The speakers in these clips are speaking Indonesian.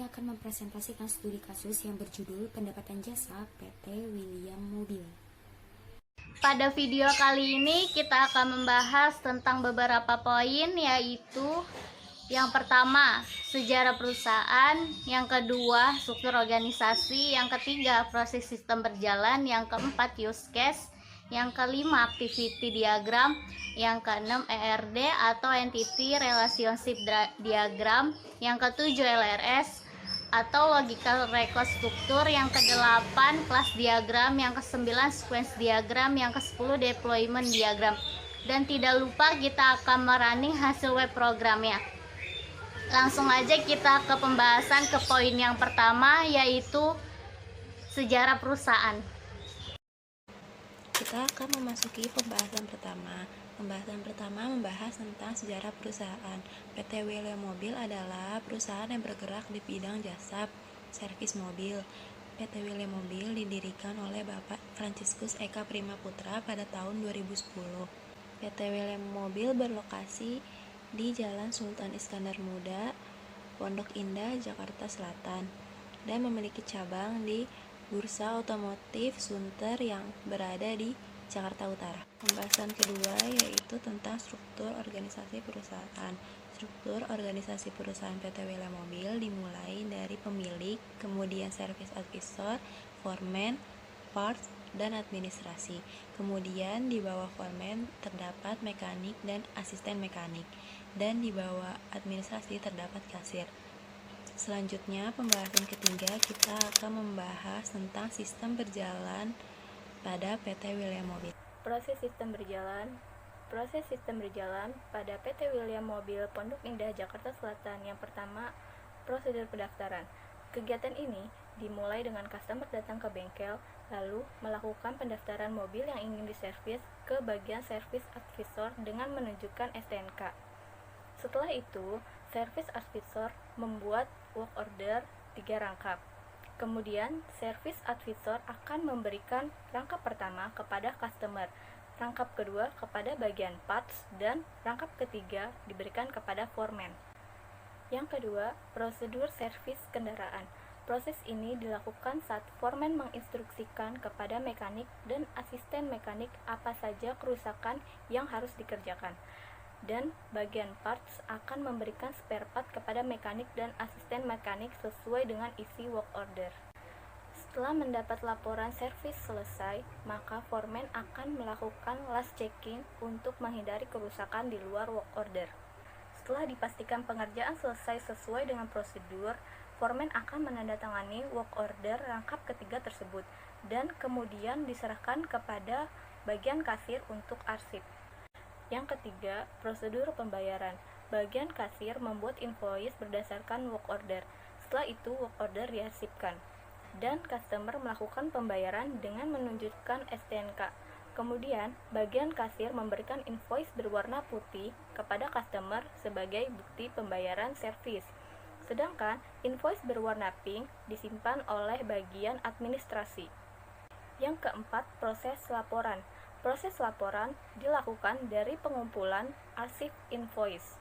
ini akan mempresentasikan studi kasus yang berjudul Pendapatan Jasa PT William Mobil. Pada video kali ini kita akan membahas tentang beberapa poin, yaitu yang pertama, sejarah perusahaan, yang kedua, struktur organisasi, yang ketiga, proses sistem berjalan, yang keempat, use case, yang kelima, activity diagram, yang keenam, ERD atau entity relationship diagram, yang ketujuh, LRS atau logical record struktur, yang kedelapan, class diagram, yang kesembilan, sequence diagram, yang ke-10, deployment diagram. Dan tidak lupa kita akan merunning hasil web programnya. Langsung aja kita ke pembahasan ke poin yang pertama, yaitu sejarah perusahaan. Kita akan memasuki pembahasan pertama. Pembahasan pertama membahas tentang sejarah perusahaan. PT William Mobil adalah perusahaan yang bergerak di bidang jasa servis mobil. PT William Mobil didirikan oleh Bapak Franciscus Eka Primaputra pada tahun 2010. PT William Mobil berlokasi di Jalan Sultan Iskandar Muda, Pondok Indah, Jakarta Selatan, dan memiliki cabang di Bursa Otomotif Sunter yang berada di Jakarta Utara. Pembahasan kedua yaitu tentang struktur organisasi perusahaan. Struktur organisasi perusahaan PT William Mobil dimulai dari pemilik, kemudian service advisor, foreman, parts, dan administrasi. Kemudian di bawah foreman terdapat mekanik dan asisten mekanik, dan di bawah administrasi terdapat kasir. Selanjutnya, pembahasan ketiga kita akan membahas tentang sistem berjalan pada PT William Mobil. Proses sistem berjalan pada PT William Mobil Pondok Indah, Jakarta Selatan. Yang pertama, prosedur pendaftaran. Kegiatan ini dimulai dengan customer datang ke bengkel, lalu melakukan pendaftaran mobil yang ingin diservis ke bagian service advisor dengan menunjukkan STNK. Setelah itu, service advisor membuat work order 3 rangkap. Kemudian, service advisor akan memberikan rangkap pertama kepada customer, rangkap kedua kepada bagian parts, dan rangkap ketiga diberikan kepada foreman. Yang kedua, prosedur servis kendaraan. Proses ini dilakukan saat foreman menginstruksikan kepada mekanik dan asisten mekanik apa saja kerusakan yang harus dikerjakan. Dan bagian parts akan memberikan spare part kepada mekanik dan asisten mekanik sesuai dengan isi work order. Setelah mendapat laporan servis selesai, maka foreman akan melakukan last checking untuk menghindari kerusakan di luar work order. Setelah dipastikan pengerjaan selesai sesuai dengan prosedur, foreman akan menandatangani work order rangkap ketiga tersebut dan kemudian diserahkan kepada bagian kasir untuk arsip. Yang ketiga, prosedur pembayaran. Bagian kasir membuat invoice berdasarkan work order. Setelah itu, work order diarsipkan. Dan customer melakukan pembayaran dengan menunjukkan STNK. Kemudian, bagian kasir memberikan invoice berwarna putih kepada customer sebagai bukti pembayaran servis. Sedangkan, invoice berwarna pink disimpan oleh bagian administrasi. Yang keempat, proses laporan. Proses laporan dilakukan dari pengumpulan arsip invoice.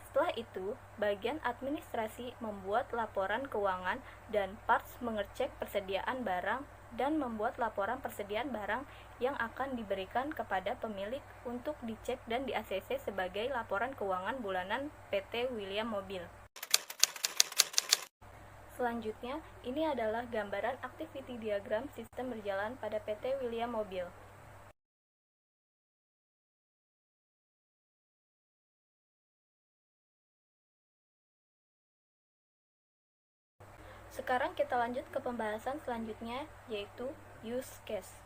Setelah itu, bagian administrasi membuat laporan keuangan dan parts mengecek persediaan barang dan membuat laporan persediaan barang yang akan diberikan kepada pemilik untuk dicek dan di-ACC sebagai laporan keuangan bulanan PT William Mobil. Selanjutnya, ini adalah gambaran activity diagram sistem berjalan pada PT William Mobil. Sekarang kita lanjut ke pembahasan selanjutnya, yaitu use case.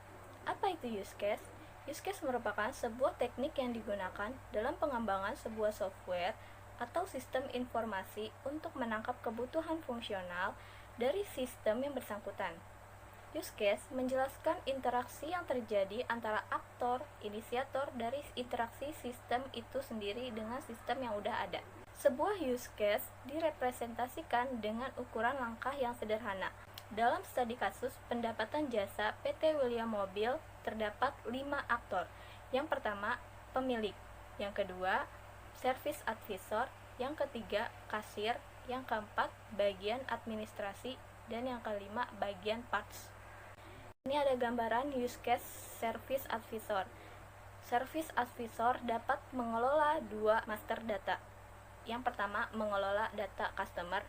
Apa itu use case? Use case merupakan sebuah teknik yang digunakan dalam pengembangan sebuah software atau sistem informasi untuk menangkap kebutuhan fungsional dari sistem yang bersangkutan. Use case menjelaskan interaksi yang terjadi antara aktor, inisiator dari interaksi sistem itu sendiri dengan sistem yang udah ada. Sebuah use case direpresentasikan dengan ukuran langkah yang sederhana. Dalam studi kasus pendapatan jasa PT William Mobil terdapat 5 aktor. Yang pertama, pemilik. Yang kedua, service advisor. Yang ketiga, kasir. yang keempat bagian administrasi, dan yang kelima bagian parts. Ini ada gambaran use case service advisor. Service advisor dapat mengelola dua master data. Yang pertama mengelola data customer,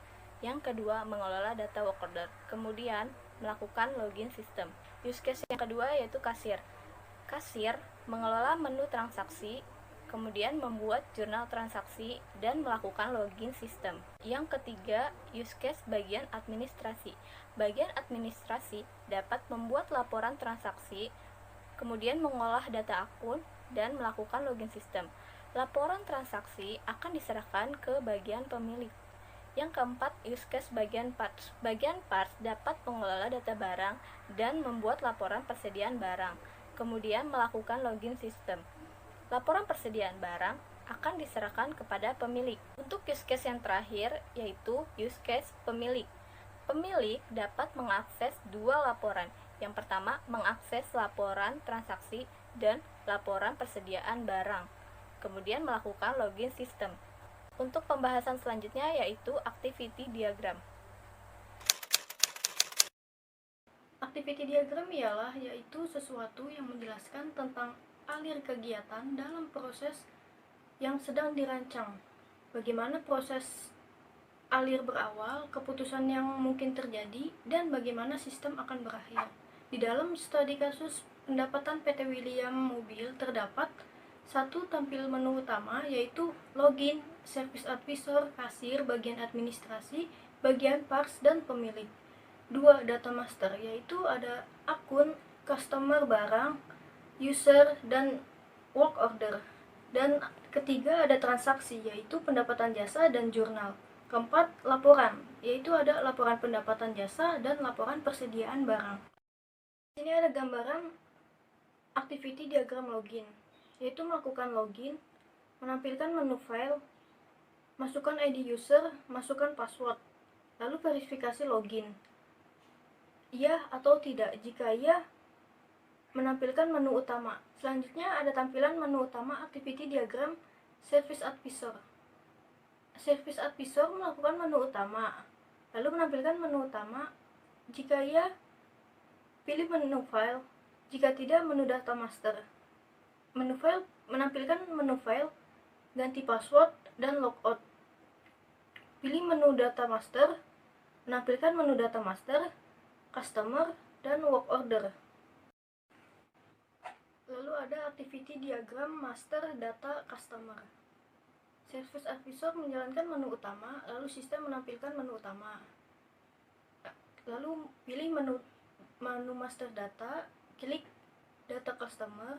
yang kedua mengelola data work order, kemudian melakukan login sistem. Use case yang kedua yaitu kasir. Kasir mengelola menu transaksi, kemudian membuat jurnal transaksi dan melakukan login sistem. Yang ketiga, use case bagian administrasi. Bagian administrasi dapat membuat laporan transaksi, kemudian mengolah data akun dan melakukan login sistem. Laporan transaksi akan diserahkan ke bagian pemilik. Yang keempat, use case bagian parts. Bagian parts dapat mengelola data barang dan membuat laporan persediaan barang, kemudian melakukan login sistem. Laporan persediaan barang akan diserahkan kepada pemilik. Untuk use case yang terakhir yaitu use case pemilik. Pemilik dapat mengakses dua laporan. Yang pertama, mengakses laporan transaksi dan laporan persediaan barang, kemudian melakukan login sistem. Untuk pembahasan selanjutnya yaitu activity diagram. Activity diagram ialah yaitu sesuatu yang menjelaskan tentang alir kegiatan dalam proses yang sedang dirancang. Bagaimana proses alir berawal, keputusan yang mungkin terjadi, dan bagaimana sistem akan berakhir. Di dalam studi kasus pendapatan PT William Mobil terdapat satu tampil menu utama yaitu login, service advisor, kasir, bagian administrasi, bagian parts, dan pemilik. Dua data master yaitu ada akun, customer, barang, user, dan work order. Dan ketiga ada transaksi yaitu pendapatan jasa dan jurnal. Keempat, laporan yaitu ada laporan pendapatan jasa dan laporan persediaan barang. Di sini ada gambaran activity diagram login, yaitu melakukan login, menampilkan menu file, masukkan ID user, masukkan password, lalu verifikasi login. Iya atau tidak. Jika iya, menampilkan menu utama. Selanjutnya ada tampilan menu utama activity diagram service advisor. Service advisor melakukan menu utama, lalu menampilkan menu utama. Jika iya, pilih menu file. Jika tidak, menu data master. Menu file menampilkan menu file, ganti password, dan logout. Pilih menu data master, menampilkan menu data master, customer, dan work order. Lalu ada activity diagram master data customer. Service advisor menjalankan menu utama, lalu sistem menampilkan menu utama. Lalu pilih menu master data, klik data customer,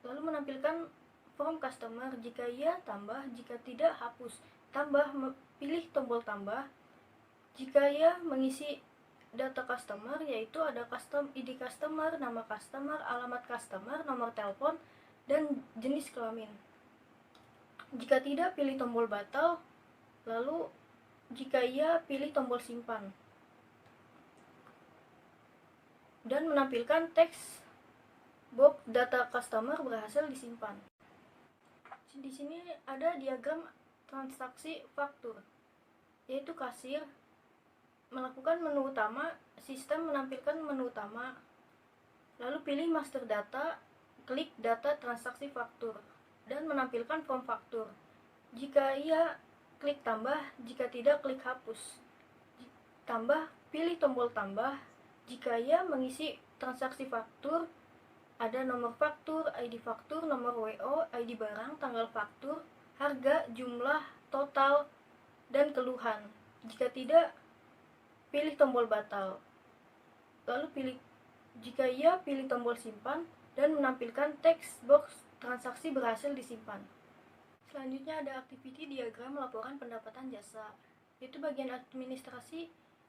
lalu menampilkan form customer. Jika iya, tambah. Jika tidak, hapus. Tambah, pilih tombol tambah. Jika iya, mengisi data customer yaitu ada ID customer, nama customer, alamat customer, nomor telepon, dan jenis kelamin. Jika tidak, pilih tombol batal. Lalu jika iya, pilih tombol simpan dan menampilkan teks box data customer berhasil disimpan. Di sini ada diagram transaksi faktur, yaitu kasir melakukan menu utama, sistem menampilkan menu utama, lalu pilih master data, klik data transaksi faktur, dan menampilkan form faktur. Jika iya, klik tambah. Jika tidak, klik hapus. Tambah, pilih tombol tambah. Jika iya, mengisi transaksi faktur, ada nomor faktur, ID faktur, nomor WO, ID barang, tanggal faktur, harga, jumlah, total, dan keluhan. Jika tidak, pilih tombol batal. Lalu jika iya, pilih tombol simpan dan menampilkan teks box transaksi berhasil disimpan. Selanjutnya ada activity diagram laporan pendapatan jasa, yaitu bagian administrasi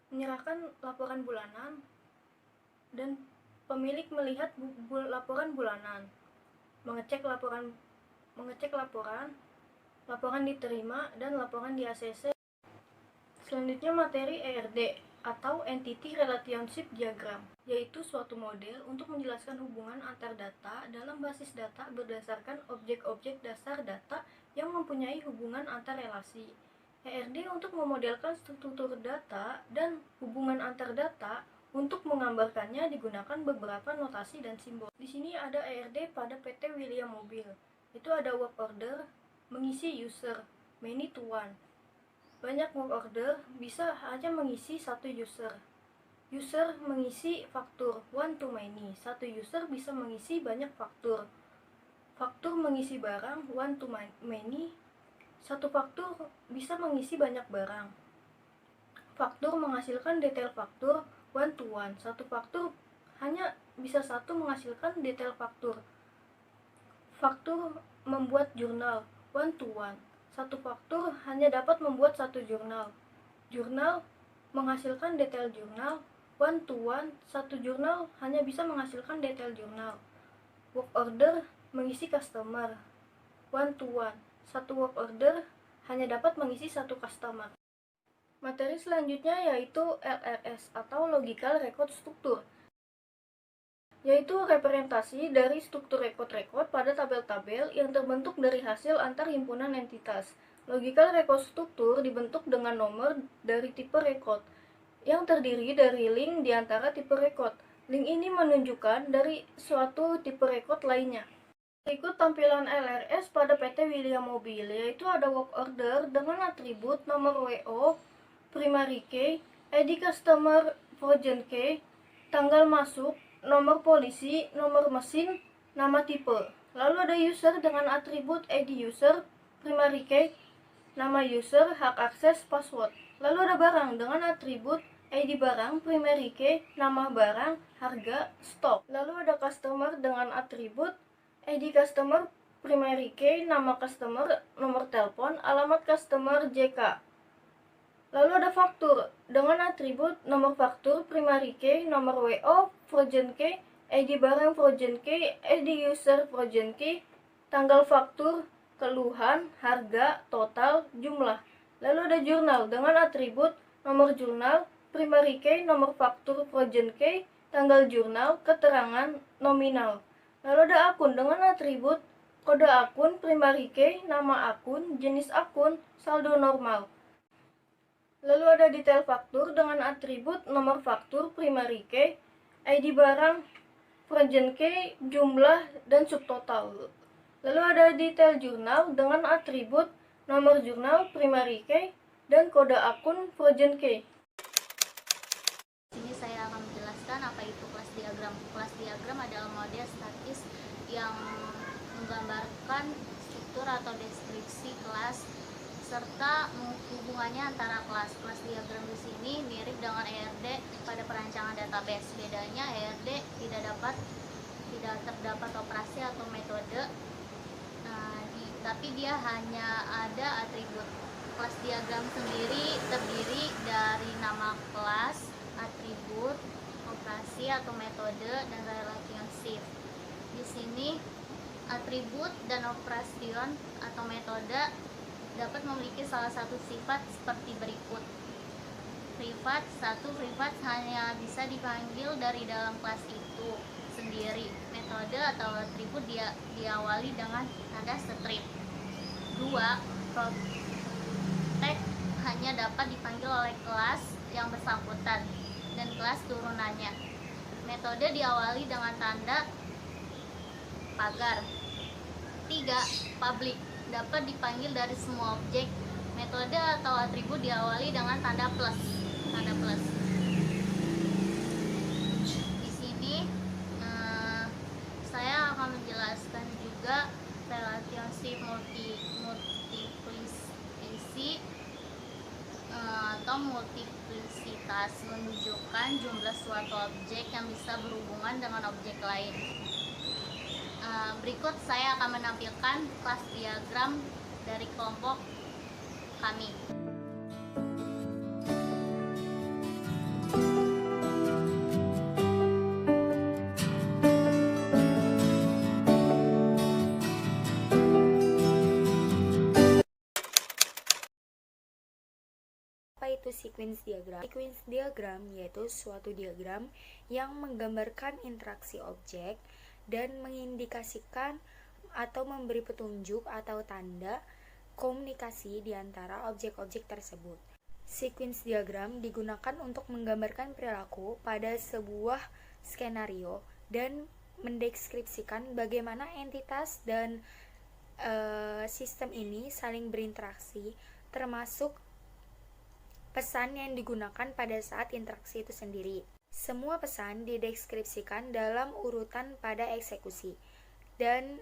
menyerahkan laporan bulanan dan pemilik melihat laporan bulanan, mengecek laporan, laporan diterima, dan laporan di ACC. Selanjutnya materi ERD atau Entity Relationship Diagram, yaitu suatu model untuk menjelaskan hubungan antar data dalam basis data berdasarkan objek-objek dasar data yang mempunyai hubungan antar relasi. ERD untuk memodelkan struktur data dan hubungan antar data. Untuk menggambarkannya digunakan beberapa notasi dan simbol. Di sini ada ERD pada PT William Mobile. Itu ada work order, mengisi user, many to one. Banyak work order bisa hanya mengisi satu user. User mengisi faktur one to many. Satu user bisa mengisi banyak faktur. Faktur mengisi barang one to many. Satu faktur bisa mengisi banyak barang. Faktur menghasilkan detail faktur one to one. Satu faktur hanya bisa satu menghasilkan detail faktur. Faktur membuat jurnal one to one. Satu faktur hanya dapat membuat satu jurnal. Jurnal menghasilkan detail jurnal one to one. Satu jurnal hanya bisa menghasilkan detail jurnal. Work order mengisi customer one to one. Satu work order hanya dapat mengisi satu customer. Materi selanjutnya yaitu LRS atau Logical Record Structure, yaitu representasi dari struktur rekod-rekod pada tabel-tabel yang terbentuk dari hasil antar himpunan entitas. Logical Record Structure dibentuk dengan nomor dari tipe rekod yang terdiri dari link di antara tipe rekod. Link ini menunjukkan dari suatu tipe rekod lainnya. Berikut tampilan LRS pada PT William Mobile, yaitu ada work order dengan atribut nomor WO, primary key, ID customer, version key, tanggal masuk, nomor polisi, nomor mesin, nama tipe. Lalu ada user dengan atribut ID user, primary key, nama user, hak akses, password. Lalu ada barang dengan atribut ID barang, primary key, nama barang, harga, stok. Lalu ada customer dengan atribut ID customer, primary key, nama customer, nomor telepon, alamat customer, JK. Lalu ada faktur dengan atribut nomor faktur, primary key, nomor WO, version key, ID barang, version key, ID user, version key, tanggal faktur, keluhan, harga, total, jumlah. Lalu ada jurnal dengan atribut nomor jurnal, primary key, nomor faktur, version key, tanggal jurnal, keterangan, nominal. Lalu ada akun dengan atribut kode akun, primary key, nama akun, jenis akun, saldo normal. Lalu ada detail faktur dengan atribut nomor faktur, primary key, ID barang, version key, jumlah, dan subtotal. Lalu ada detail jurnal dengan atribut nomor jurnal, primary key, dan kode akun, version key. Ini saya akan menjelaskan apa itu kelas diagram. Kelas diagram adalah model statis yang menggambarkan struktur atau deskripsi kelas serta hubungannya antara kelas. Kelas diagram di sini mirip dengan ERD pada perancangan database. Bedanya ERD tidak terdapat operasi atau metode, tapi dia hanya ada atribut. Kelas diagram sendiri terdiri dari nama kelas, atribut, operasi atau metode, dan relationship. Di sini atribut dan operation atau metode dapat memiliki salah satu sifat seperti berikut. Privat hanya bisa dipanggil dari dalam kelas itu sendiri. Metode atau atribut diawali dengan tanda strip. 2. Protect hanya dapat dipanggil oleh kelas yang bersangkutan dan kelas turunannya. Metode diawali dengan tanda pagar. 3. Public dapat dipanggil dari semua objek. Metode atau atribut diawali dengan tanda plus. Di sini saya akan menjelaskan juga relationship multiplicity atau multiplicitas, menunjukkan jumlah suatu objek yang bisa berhubungan dengan objek lain. Berikut saya akan menampilkan kelas diagram dari kelompok kami. Apa itu sequence diagram? Sequence diagram yaitu suatu diagram yang menggambarkan interaksi objek dan mengindikasikan atau memberi petunjuk atau tanda komunikasi di antara objek-objek tersebut. Sequence diagram digunakan untuk menggambarkan perilaku pada sebuah skenario dan mendeskripsikan bagaimana entitas dan sistem ini saling berinteraksi, termasuk pesan yang digunakan pada saat interaksi itu sendiri. Semua pesan dideskripsikan dalam urutan pada eksekusi. Dan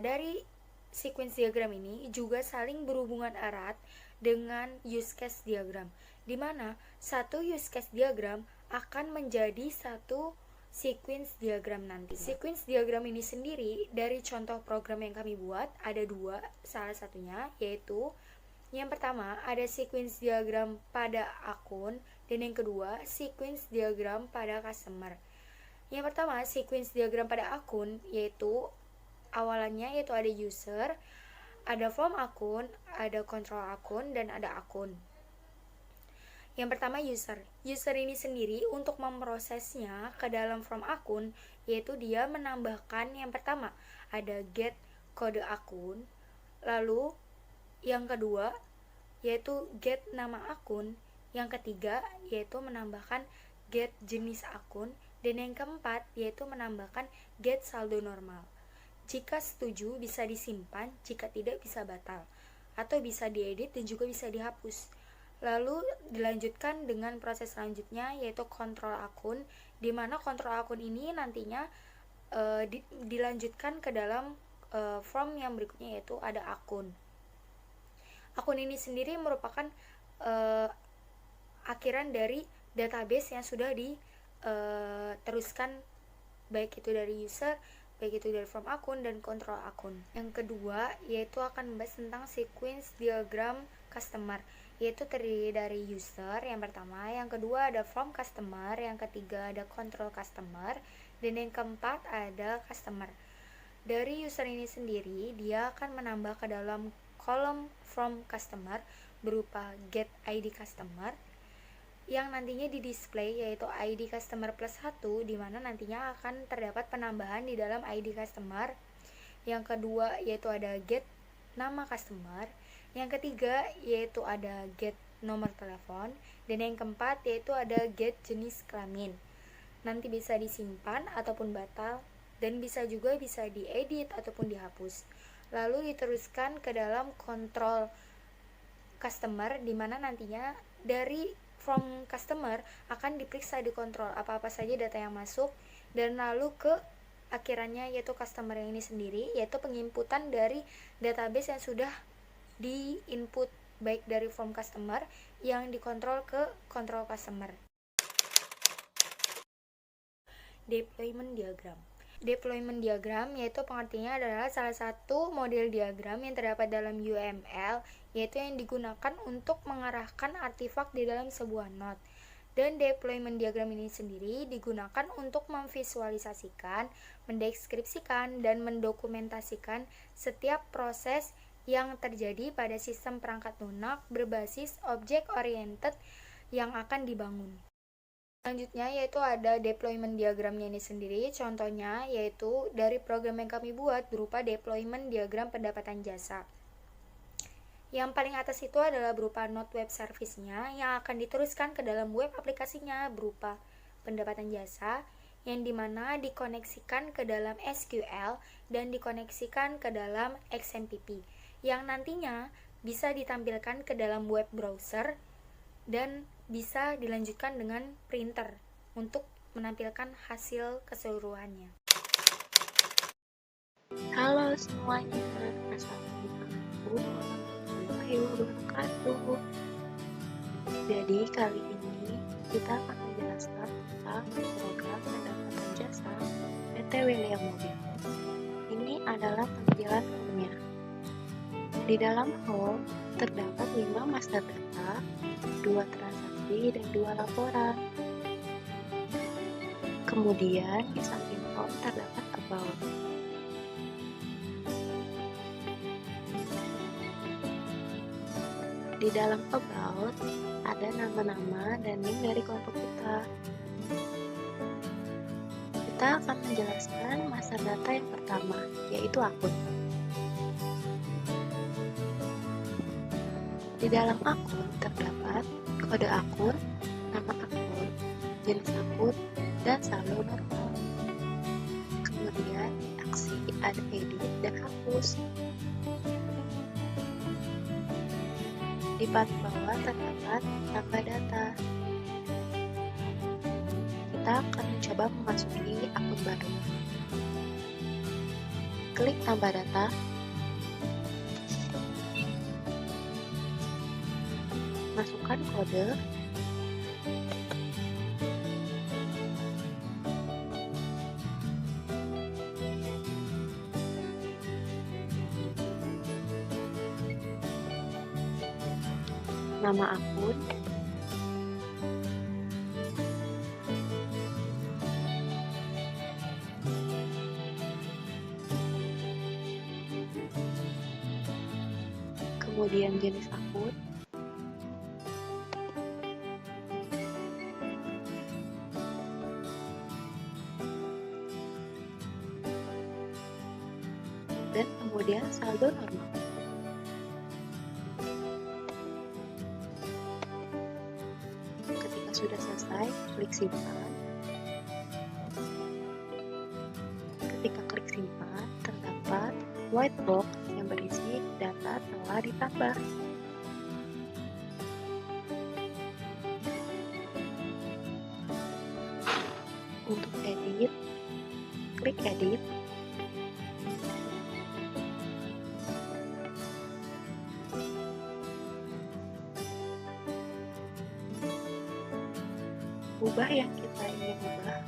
dari sequence diagram ini juga saling berhubungan erat dengan use case diagram, di mana satu use case diagram akan menjadi satu sequence diagram nanti. Sequence diagram ini sendiri dari contoh program yang kami buat ada dua, salah satunya yaitu yang pertama ada sequence diagram pada akun dan yang kedua sequence diagram pada customer. Yang pertama sequence diagram pada akun yaitu awalannya yaitu ada user, ada form akun, ada kontrol akun, dan ada akun. Yang pertama user. User ini sendiri untuk memprosesnya ke dalam form akun, yaitu dia menambahkan yang pertama ada get kode akun, lalu yang kedua yaitu get nama akun, yang ketiga yaitu menambahkan get jenis akun, dan yang keempat yaitu menambahkan get saldo normal. Jika setuju bisa disimpan, jika tidak bisa batal, atau bisa diedit dan juga bisa dihapus. Lalu dilanjutkan dengan proses selanjutnya yaitu kontrol akun, di mana kontrol akun ini nantinya dilanjutkan ke dalam form yang berikutnya yaitu ada akun. Akun ini sendiri merupakan akhiran dari database yang sudah diteruskan baik itu dari user, baik itu dari form akun dan kontrol akun. Yang kedua yaitu akan membahas tentang sequence diagram customer, yaitu terdiri dari user yang pertama, yang kedua ada form customer, yang ketiga ada control customer, dan yang keempat ada customer. Dari user ini sendiri dia akan menambah ke dalam kolom form customer berupa get ID customer yang nantinya di display yaitu ID customer plus 1, di mana nantinya akan terdapat penambahan di dalam ID customer. Yang kedua yaitu ada get nama customer, yang ketiga yaitu ada get nomor telepon, dan yang keempat yaitu ada get jenis kelamin. Nanti bisa disimpan ataupun batal, dan bisa diedit ataupun dihapus. Lalu diteruskan ke dalam kontrol customer, di mana nantinya dari form customer akan diperiksa di kontrol apa-apa saja data yang masuk, dan lalu ke akhirannya yaitu customer yang ini sendiri yaitu penginputan dari database yang sudah di-input baik dari form customer yang dikontrol ke kontrol customer. Deployment diagram. Deployment diagram yaitu pengertiannya adalah salah satu model diagram yang terdapat dalam UML, yaitu yang digunakan untuk mengarahkan artefak di dalam sebuah node. Dan deployment diagram ini sendiri digunakan untuk memvisualisasikan, mendeskripsikan, dan mendokumentasikan setiap proses yang terjadi pada sistem perangkat lunak berbasis object oriented yang akan dibangun. Selanjutnya yaitu ada deployment diagramnya ini sendiri. Contohnya yaitu dari program yang kami buat berupa deployment diagram pendapatan jasa. Yang paling atas itu adalah berupa node web service-nya yang akan diteruskan ke dalam web aplikasinya berupa pendapatan jasa, yang dimana dikoneksikan ke dalam SQL dan dikoneksikan ke dalam XMPP, yang nantinya bisa ditampilkan ke dalam web browser dan bisa dilanjutkan dengan printer untuk menampilkan hasil keseluruhannya. Halo semuanya, assalamualaikum warahmatullahi wabarakatuh. Jadi kali ini kita akan menjelaskan tentang program pendapatan jasa PT William Mobil. Ini adalah tampilan home-nya. Di dalam home terdapat 5 master data, 2 transaksi, dan 2 laporan. Kemudian di samping home terdapat about. Di dalam about ada nama-nama dan link dari kelompok kita. Kita akan menjelaskan master data yang pertama, yaitu akun. Di dalam akun terdapat kode akun, nama akun, jenis akun, dan saldo normal. Kemudian di aksi ada edit dan hapus. Di paling bawah terdapat tambah data. Kita akan mencoba memasuki akun baru. Klik tambah data. Masukkan kode. Nama akun. Kemudian jenis akun. Dan kemudian saldo normal. Ketika sudah selesai, klik simpan. Ketika klik simpan, terdapat white box yang berisi data telah ditambah. Untuk edit, klik edit. Ubah yang kita ingin ubah.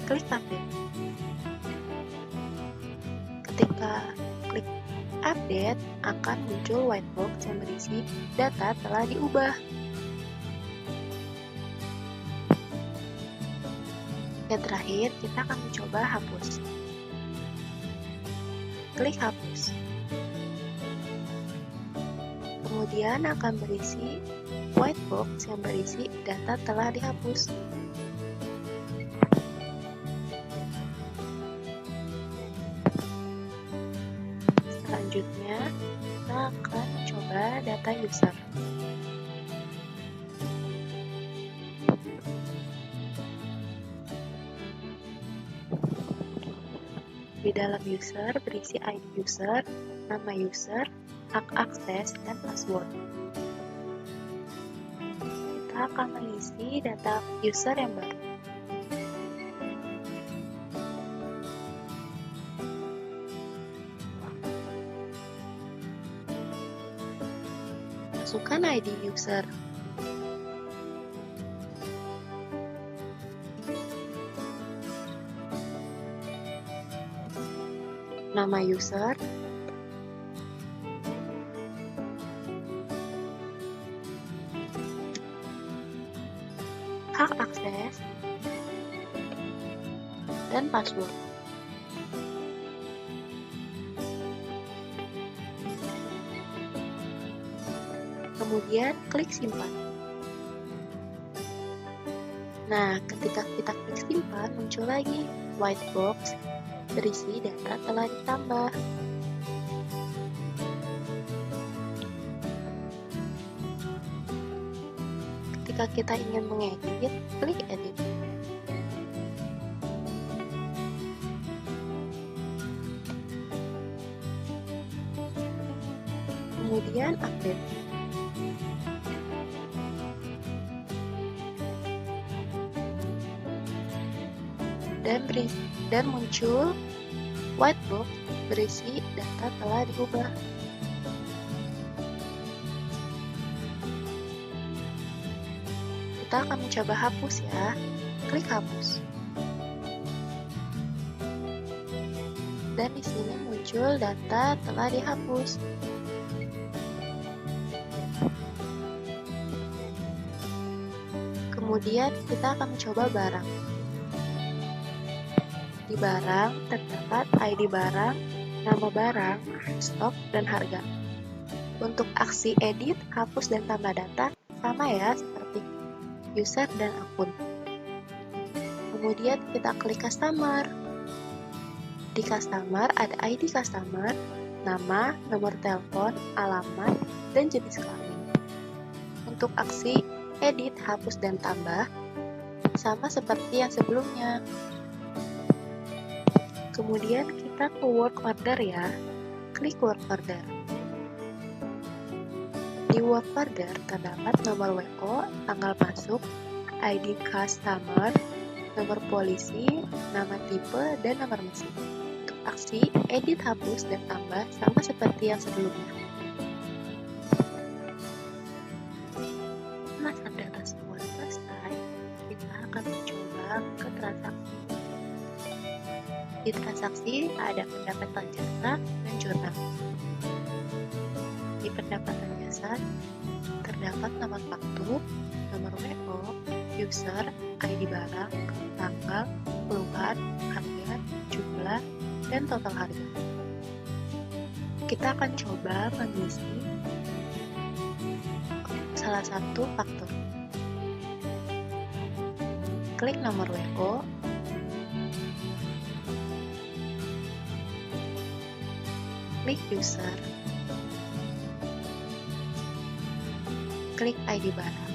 Klik update. Ketika klik update, akan muncul white box yang berisi data telah diubah. Yang terakhir, kita akan mencoba hapus. Klik hapus. Kemudian akan berisi white box yang berisi data telah dihapus. Selanjutnya, kita akan coba data user. Di dalam user berisi ID user, nama user, hak akses, dan password. Kita akan mengisi data user yang baru. Masukkan ID user. Nama user. Hak akses. Dan password. Kemudian klik simpan. Nah, ketika kita klik simpan, muncul lagi white box berisi data telah ditambah. Ketika kita ingin mengedit, klik edit. Kemudian update. Dan muncul white box berisi data telah diubah. Kita akan mencoba hapus ya. Klik hapus. Dan di sini muncul data telah dihapus. Kemudian kita akan mencoba barang. Di Di barang terdapat ID barang, nama barang, stok, dan harga. Untuk aksi edit, hapus, dan tambah data sama ya seperti user dan akun. Kemudian kita klik customer. Di customer ada ID customer, nama, nomor telepon, alamat, dan jenis kelamin. Untuk aksi edit, hapus, dan tambah sama seperti yang sebelumnya. Kemudian kita ke work order ya. Klik work order. Di work order terdapat nomor WO, tanggal masuk, ID customer, nomor polisi, nama tipe, dan nomor mesin. Untuk aksi edit, hapus, dan tambah sama seperti yang sebelumnya. Setelah data semua selesai, kita akan mencoba ke transaksi. Di transaksi ada pendapatan jasa dan jurnal. Di pendapatan jasa terdapat nomor faktur, nomor WO, user, ID barang, tanggal, keluhan, harga, jumlah, dan total harga. Kita akan coba mengisi salah satu faktur. Klik nomor WO, klik user, klik ID barang.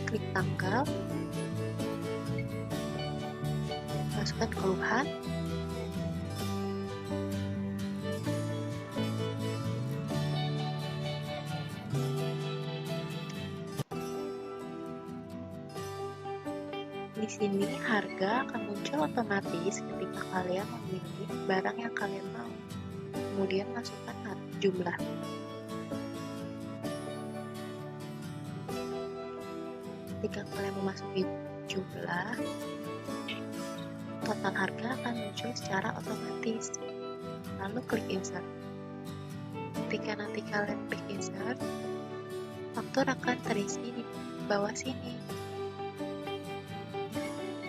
Klik tanggal, masukkan keluhan, di sini harga akan muncul otomatis ketika kalian memilih barang yang kalian mau. Kemudian masukkan jumlah. Ketika kalian memasuki jumlah, total harga akan muncul secara otomatis. Lalu klik insert. Ketika nanti kalian klik insert, faktur akan terisi di bawah sini.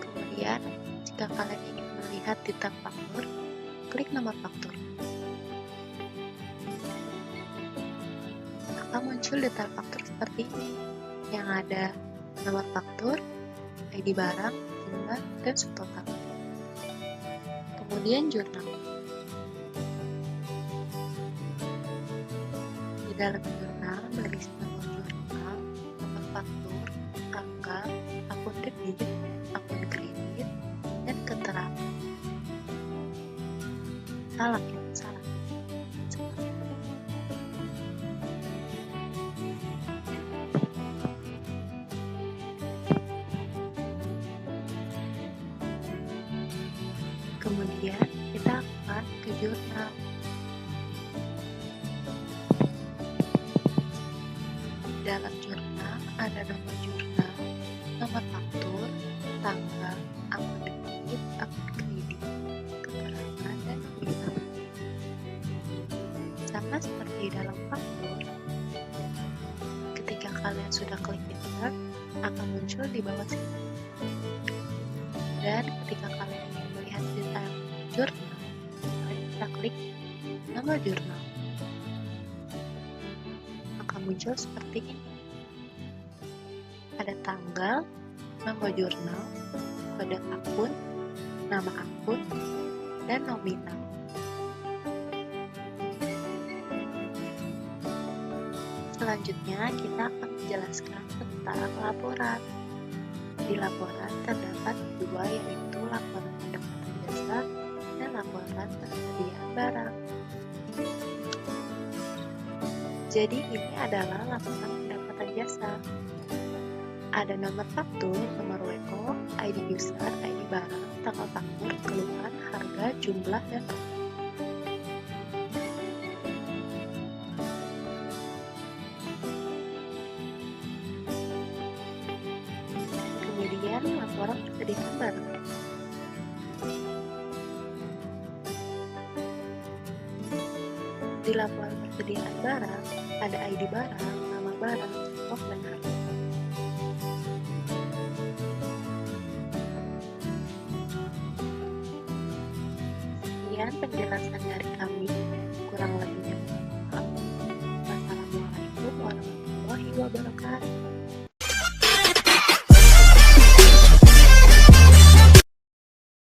Kemudian, jika kalian ingin melihat detail faktur, klik nomor faktur. Maka muncul detail faktur seperti ini, yang ada nomor faktur, ID barang, jumlah, dan subtotal. Kemudian jurnal. Di dalam jurnal berisi nomor jurnal, nomor faktur, tanggal, akun debit, akun kredit, dan keterangan. Salah. Kemudian kita akan ke jurnal. Dalam jurnal ada nomor jurnal, nomor faktur, tanggal, akun debit, akun kredit, keterangan, dan nominal. Sama seperti dalam faktur, ketika kalian sudah klik insert, akan muncul di bawah sini. Dan ketika kalian ingin melihat detail jurnal, kalian bisa klik nomor jurnal. Maka muncul seperti ini. Ada tanggal, nomor jurnal, kode akun, nama akun, dan nominal. Selanjutnya kita akan menjelaskan tentang laporan. Di laporan terdapat dua, yaitu laporan pendapatan jasa dan laporan persediaan barang. Jadi ini adalah laporan pendapatan jasa. Ada nomor faktur, nomor WO, ID user, ID barang, tanggal faktur, keluhan, harga, jumlah, dan total. Kemudian laporan persediaan barang. Di laporan persediaan barang ada ID barang, nama barang, stok, dan harga. Sekian penjelasan dari kami, kurang lebihnya mohon maaf. Wassalamualaikum warahmatullahi wabarakatuh.